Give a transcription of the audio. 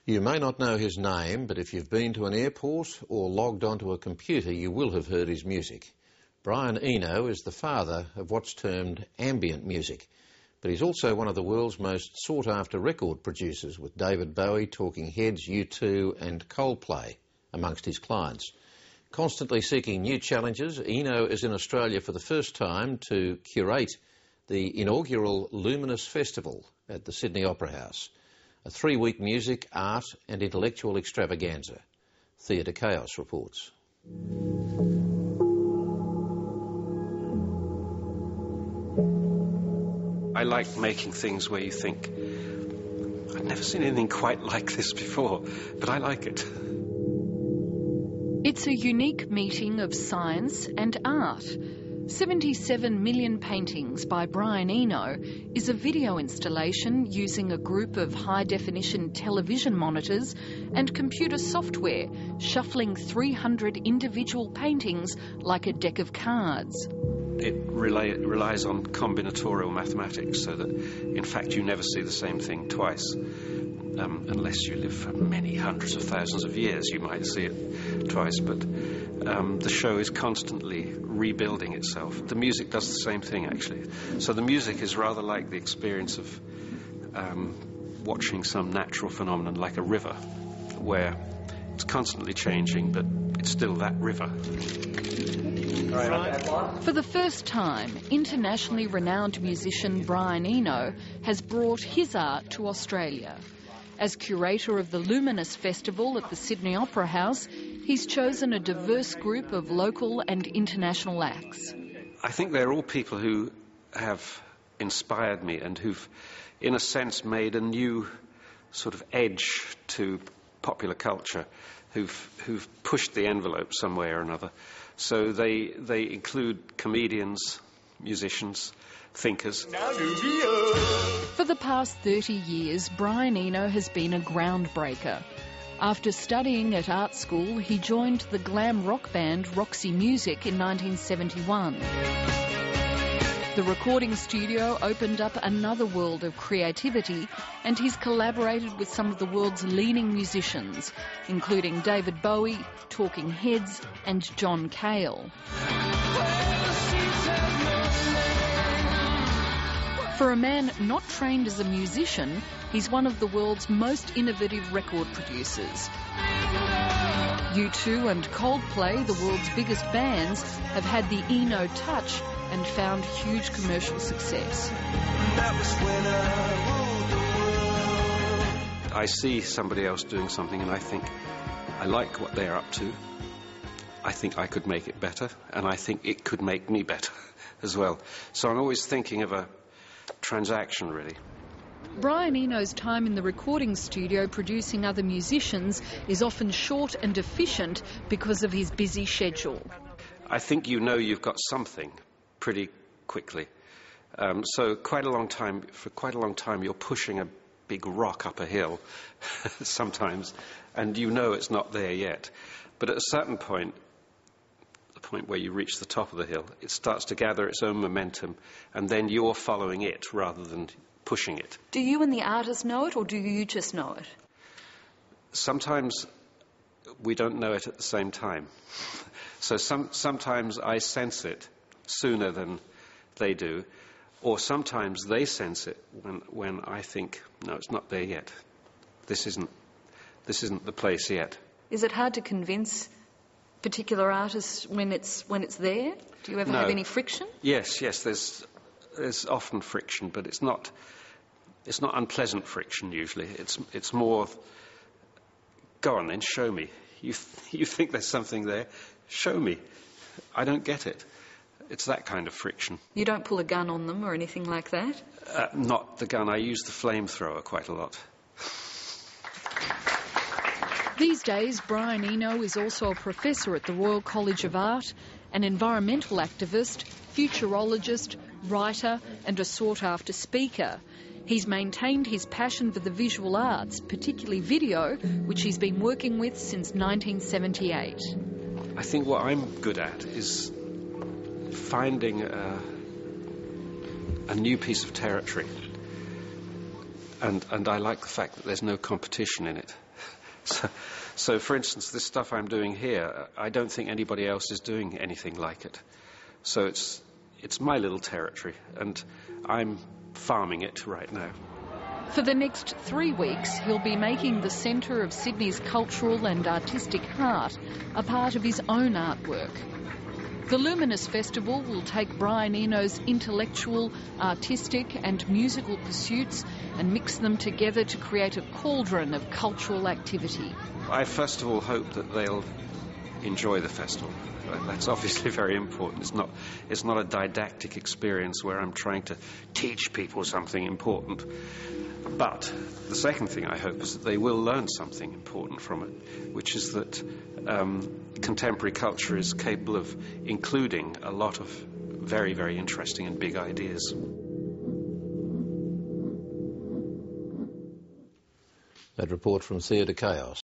You may not know his name, but if you've been to an airport or logged onto a computer, you will have heard his music. Brian Eno is the father of what's termed ambient music, but he's also one of the world's most sought-after record producers, with David Bowie, Talking Heads, U2 and Coldplay amongst his clients. Constantly seeking new challenges, Eno is in Australia for the first time to curate the inaugural Luminous Festival at the Sydney Opera House, a 3-week music, art and intellectual extravaganza. Theatre Chaos reports. I like making things where you think, I've never seen anything quite like this before, but I like it. It's a unique meeting of science and art. 77 Million Paintings by Brian Eno is a video installation using a group of high-definition television monitors and computer software, shuffling 300 individual paintings like a deck of cards. It relies on combinatorial mathematics, so that, in fact, you never see the same thing twice. Unless you live for many hundreds of thousands of years, you might see it twice, but the show is constantly rebuilding itself. The music does the same thing, actually. So the music is rather like the experience of watching some natural phenomenon like a river, where it's constantly changing, but it's still that river. For the first time, internationally renowned musician Brian Eno has brought his art to Australia. As curator of the Luminous Festival at the Sydney Opera House, he's chosen a diverse group of local and international acts. I think they're all people who have inspired me and who've, in a sense, made a new sort of edge to popular culture, who've pushed the envelope some way or another. So they include comedians, musicians, thinkers. For the past 30 years, Brian Eno has been a groundbreaker. After studying at art school, he joined the glam rock band Roxy Music in 1971. The recording studio opened up another world of creativity, and he's collaborated with some of the world's leading musicians, including David Bowie, Talking Heads and John Cale. For a man not trained as a musician, he's one of the world's most innovative record producers. U2 and Coldplay, the world's biggest bands, have had the Eno touch and found huge commercial success. I see somebody else doing something and I think, I like what they're up to. I think I could make it better, and I think it could make me better as well. So I'm always thinking of a transaction, really. Brian Eno's time in the recording studio producing other musicians is often short and efficient because of his busy schedule. I think you know you've got something pretty quickly. So for quite a long time you're pushing a big rock up a hill sometimes, and you know it's not there yet. But at a certain point, the point where you reach the top of the hill, it starts to gather its own momentum, and then you're following it rather than pushing it. Do you and the artist know it, or do you just know it? Sometimes we don't know it at the same time. So sometimes I sense it sooner than they do, or sometimes they sense it when I think, no, it's not there yet. This isn't the place yet. Is it hard to convince particular artists when it's there? Do you ever have any friction? Yes. There's often friction, but it's not unpleasant friction usually. It's more, go on then, show me. You think there's something there? Show me. I don't get it. It's that kind of friction. You don't pull a gun on them or anything like that? Not the gun. I use the flamethrower quite a lot. These days, Brian Eno is also a professor at the Royal College of Art, an environmental activist, futurologist, writer and a sought-after speaker. He's maintained his passion for the visual arts, particularly video, which he's been working with since 1978. I think what I'm good at is finding a new piece of territory. and I like the fact that there's no competition in it. So, for instance, this stuff I'm doing here, I don't think anybody else is doing anything like it. So it's my little territory, and I'm farming it right now. For the next 3 weeks, he'll be making the centre of Sydney's cultural and artistic heart a part of his own artwork. The Luminous Festival will take Brian Eno's intellectual, artistic and musical pursuits and mix them together to create a cauldron of cultural activity. I first of all hope that they'll enjoy the festival. That's obviously very important. It's not a didactic experience where I'm trying to teach people something important. But the second thing I hope is that they will learn something important from it, which is that contemporary culture is capable of including a lot of very, very interesting and big ideas. That report from Theatre Chaos.